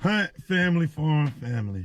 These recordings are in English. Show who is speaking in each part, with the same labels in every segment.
Speaker 1: Hunt family, farm family.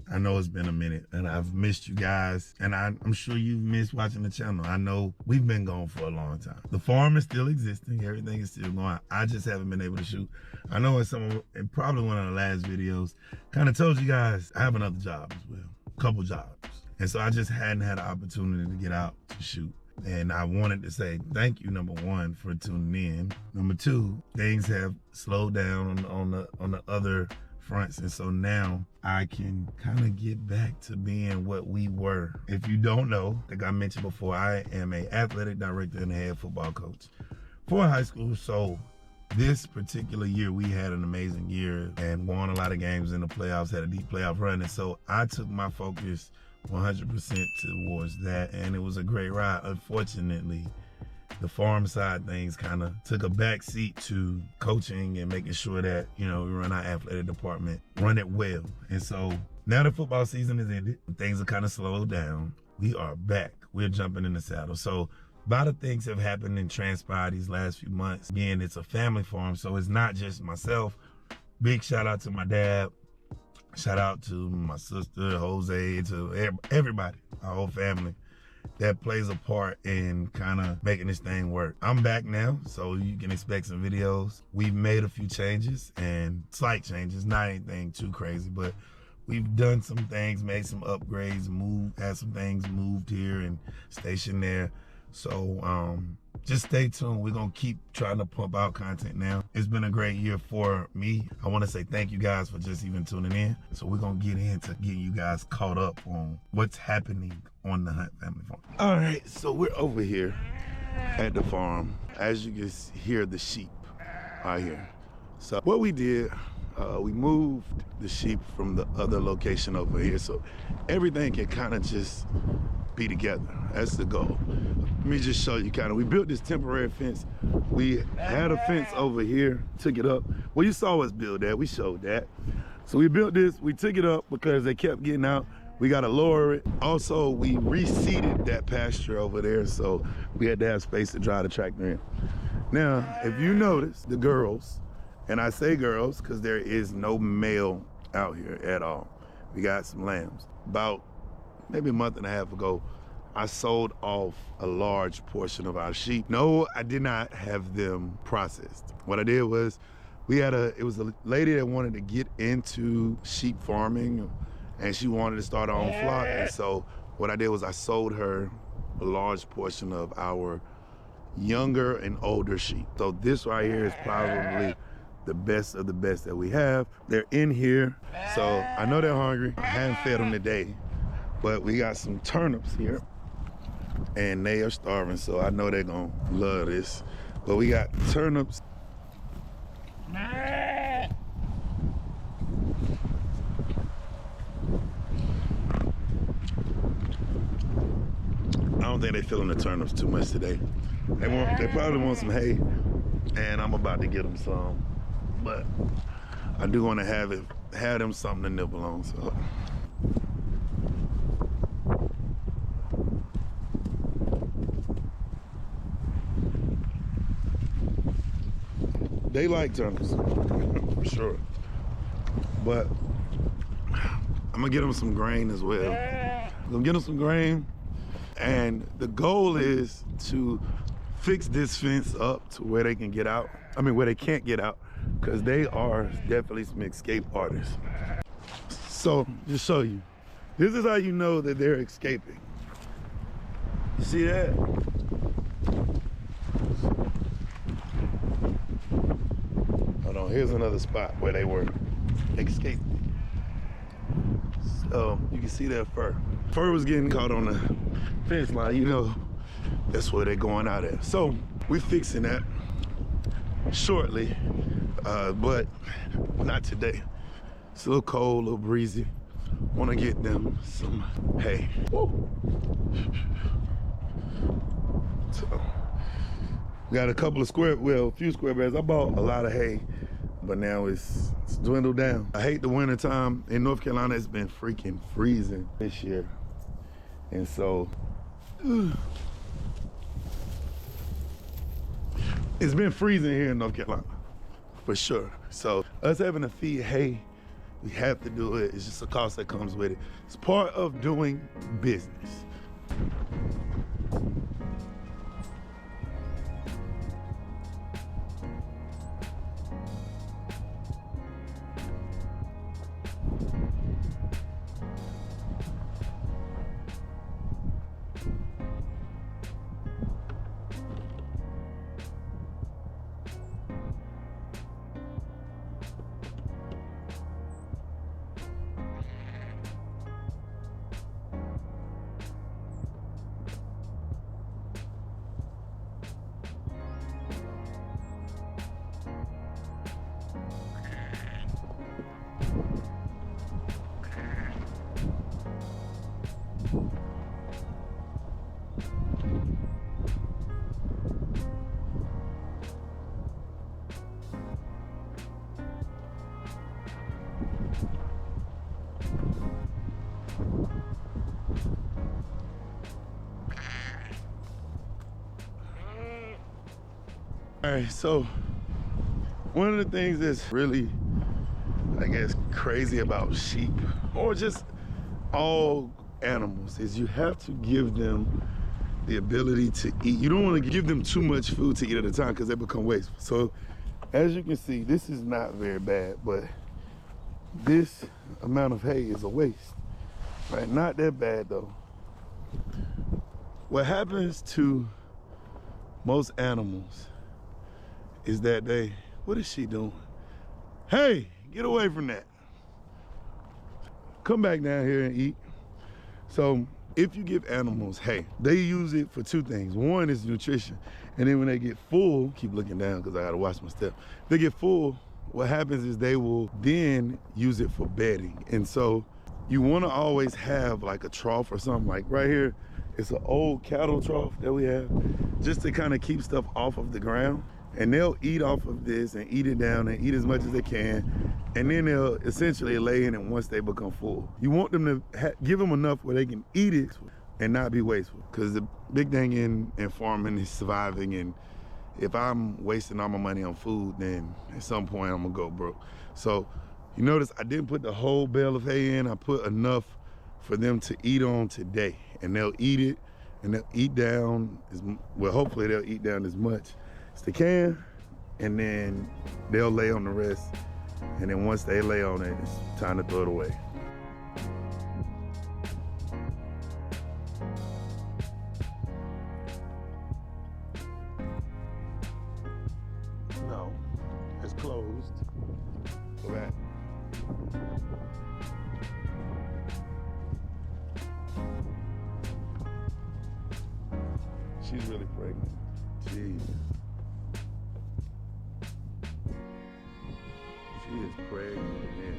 Speaker 1: I know it's been a minute and I've missed you guys, and I'm sure you've missed watching the channel. I know we've been gone for a long time. The farm is still existing, everything is still going. I just haven't been able to shoot. I know in probably one of the last videos, kind of told you guys I have another job as well, a couple jobs. And so I just hadn't had an opportunity to get out to shoot. And I wanted to say thank you, number one, for tuning in. Number two, things have slowed down on the other fronts, and so now I can kind of get back to being what we were. If you don't know, like I mentioned before, I am an athletic director and a head football coach for high school. So this particular year, we had an amazing year and won a lot of games in the playoffs, had a deep playoff run. And so I took my focus 100% towards that, and it was a great ride. Unfortunately, the farm side things kind of took a back seat to coaching and making sure that, you know, we run our athletic department, run it well. And so now the football season is ended, things are kind of slowed down. We are back. We're jumping in the saddle. So a lot of things have happened and transpired these last few months. Again, it's a family farm, so it's not just myself. Big shout out to my dad. Shout out to my sister, Jose, to everybody, our whole family that plays a part in kind of making this thing work. I'm back now, so you can expect some videos. We've made a few changes, and slight changes, not anything too crazy, but we've done some things, made some upgrades, had some things moved here and stationed there. So just stay tuned. We're gonna keep trying to pump out content now. It's been a great year for me. I wanna say thank you guys for just even tuning in. So we're gonna get into getting you guys caught up on what's happening on the Hunt family farm. All right, so we're over here at the farm. As you can hear the sheep out here. So what we did, we moved the sheep from the other location over here so everything can kind of just be together. That's the goal. Let me just show you we built this temporary fence. We had a fence over here, took it up. Well, you saw us build that, we showed that. So we built this, we took it up because they kept getting out. We gotta lower it. Also, we reseeded that pasture over there, so we had to have space to drive the tractor in. Now, if you notice, the girls, and I say girls because there is no male out here at all. We got some lambs. About maybe a month and a half ago, I sold off a large portion of our sheep. No, I did not have them processed. What I did was, it was a lady that wanted to get into sheep farming, and she wanted to start her own flock. And so what I did was I sold her a large portion of our younger and older sheep. So this right here is probably the best of the best that we have. They're in here, so I know they're hungry. I haven't fed them today, but we got some turnips here, and they are starving, so I know they're gonna love this. But we got turnips. I don't think they're feeling the turnips too much today. They probably want some hay, and I'm about to get them some. But I do want to have them something to nibble on. So they like turnips for sure. But I'm gonna get them some grain as well. I'm gonna get them some grain, and the goal is to fix this fence up to where they can get out. I mean, where they can't get out, because they are definitely some escape artists. So, just show you. This is how you know that they're escaping. You see that? Hold on, here's another spot where they were escaping. So, you can see that fur. Fur was getting caught on the fence line, you know, that's where they're going out at. So, we're fixing that shortly, but not today. It's a little cold, a little breezy. Want to get them some hay. Woo. So, we got a few square beds. I bought a lot of hay, but now it's dwindled down. I hate the winter time. In North Carolina, it's been freaking freezing this year. And so, it's been freezing here in North Carolina for sure. So us having to feed hay, we have to do it. It's just a cost that comes with it. It's part of doing business. All right, so one of the things that's really, I guess, crazy about sheep, or just all animals, is you have to give them the ability to eat. You don't want to give them too much food to eat at a time because they become wasteful. So as you can see, this is not very bad, but this amount of hay is a waste, right? Not that bad though. What happens to most animals is that what is she doing? Hey, get away from that. Come back down here and eat. So if you give animals hay, they use it for two things. One is nutrition. And then when they get full, keep looking down because I gotta watch my step. If they get full, what happens is they will then use it for bedding. And so you wanna always have like a trough or something. Like right here, it's an old cattle trough that we have, just to kind of keep stuff off of the ground. And they'll eat off of this and eat it down and eat as much as they can. And then they'll essentially lay in it once they become full. You want them to give them enough where they can eat it and not be wasteful. Because the big thing in farming is surviving. And if I'm wasting all my money on food, then at some point I'm gonna go broke. So you notice I didn't put the whole bale of hay in. I put enough for them to eat on today. And they'll eat it and they'll eat down, well, hopefully they'll eat down as much as they can, and then they'll lay on the rest. And then once they lay on it, it's time to throw it away. No, it's closed. Go back. She's really pregnant. Jeez. She is pregnant, man.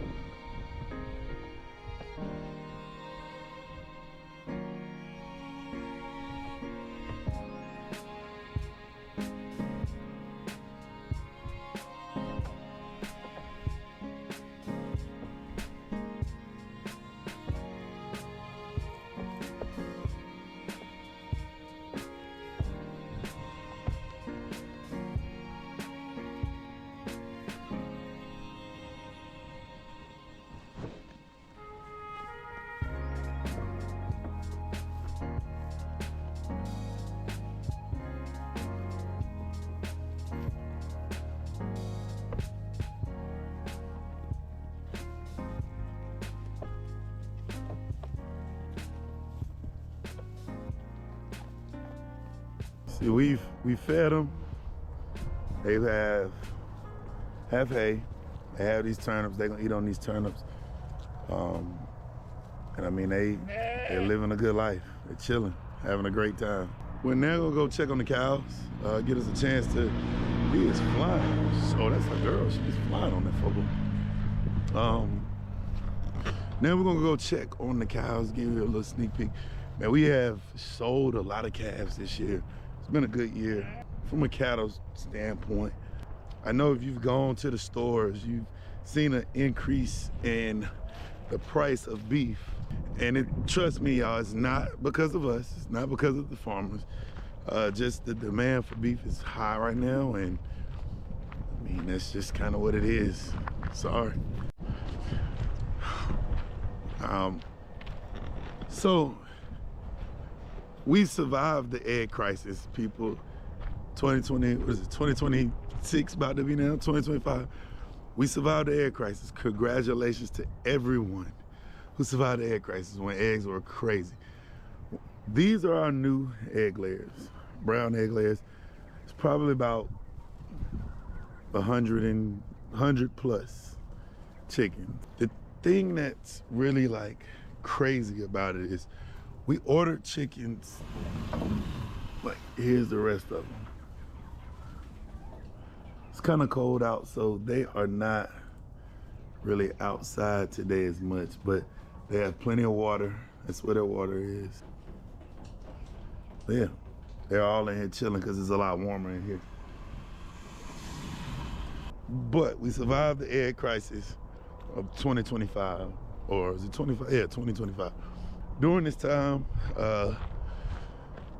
Speaker 1: See, we fed them. They have hay. They have these turnips. They're gonna eat on these turnips. And I mean, they're living a good life. They're chilling, having a great time. We're now gonna go check on the cows, get us a chance to, he is flying. Oh, that's a girl, she's flying on that football. Now we're gonna go check on the cows, give you a little sneak peek. Man, we have sold a lot of calves this year. It's been a good year from a cattle standpoint. I know if you've gone to the stores, you've seen an increase in the price of beef. And trust me, y'all, it's not because of us. It's not because of the farmers. Just the demand for beef is high right now, and I mean, that's just kind of what it is. Sorry. So we survived the egg crisis, people. 2020, what is it, 2026 about to be now, 2025. We survived the egg crisis. Congratulations to everyone who survived the egg crisis when eggs were crazy. These are our new egg layers, brown egg layers. It's probably about 100 plus chicken. The thing that's really like crazy about it is we ordered chickens, like here's the rest of them. It's kind of cold out, so they are not really outside today as much, but they have plenty of water. That's where their water is. Yeah, they're all in here chilling because it's a lot warmer in here. But we survived the egg crisis of 2025, or is it 25? Yeah, 2025. During this time,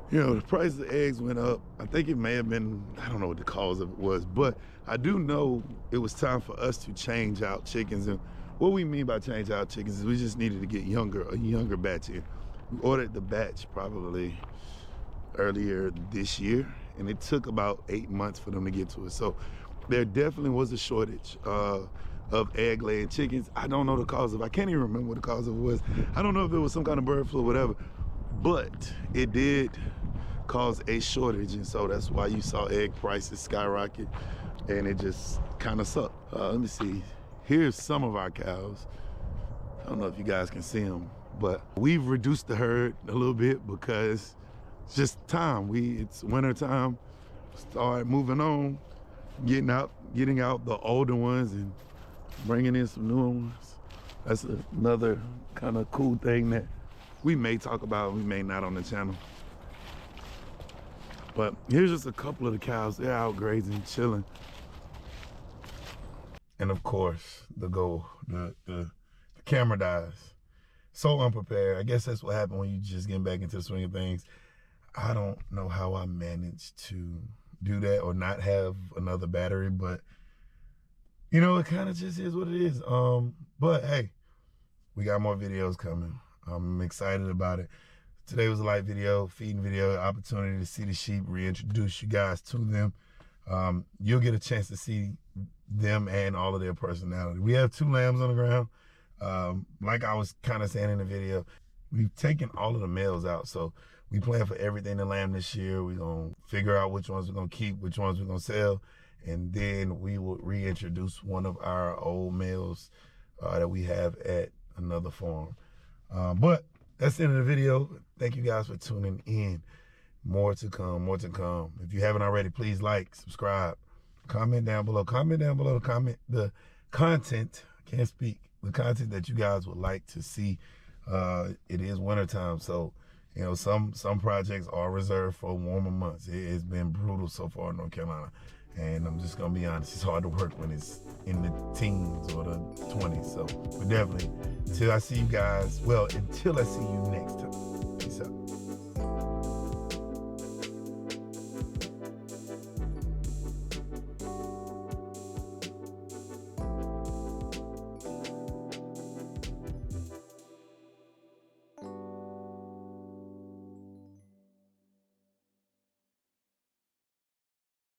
Speaker 1: you know, the price of eggs went up. I think it may have been, I don't know what the cause of it was, but I do know it was time for us to change out chickens. And what we mean by change out chickens is we just needed to get a younger batch in. We ordered the batch probably earlier this year, and it took about 8 months for them to get to us. So there definitely was a shortage of egg laying chickens. I don't know the cause of it. I can't even remember what the cause of it was. I don't know if it was some kind of bird flu or whatever, but it did cause a shortage, and so that's why you saw egg prices skyrocket, and it just kind of sucked. Let me see. Here's some of our cows. I don't know if you guys can see them, but we've reduced the herd a little bit because it's just time. It's winter time. Start moving on, getting out the older ones and bringing in some newer ones. That's another kind of cool thing that we may talk about, we may not on the channel. But here's just a couple of the cows. They're out grazing, chilling. And of course, the camera dies. So unprepared. I guess that's what happened when you just getting back into the swing of things. I don't know how I managed to do that or not have another battery, but you know, it kind of just is what it is. But hey, we got more videos coming. I'm excited about it. Today was a light video, feeding video, opportunity to see the sheep, reintroduce you guys to them. You'll get a chance to see them and all of their personality. We have 2 lambs on the ground. Like I was kind of saying in the video, we've taken all of the males out. So we plan for everything to lamb this year. We're going to figure out which ones we're going to keep, which ones we're going to sell. And then we will reintroduce one of our old males that we have at another farm. But that's the end of the video. Thank you guys for tuning in. More to come, more to come. If you haven't already, please like, subscribe, comment down below. Comment down below the content, I can't speak, the content that you guys would like to see. It is wintertime, so you know, some projects are reserved for warmer months. It's been brutal so far in North Carolina. And I'm just gonna be honest, it's hard to work when it's in the teens or the 20s. So, but definitely, until I see you guys, well, until I see you next time.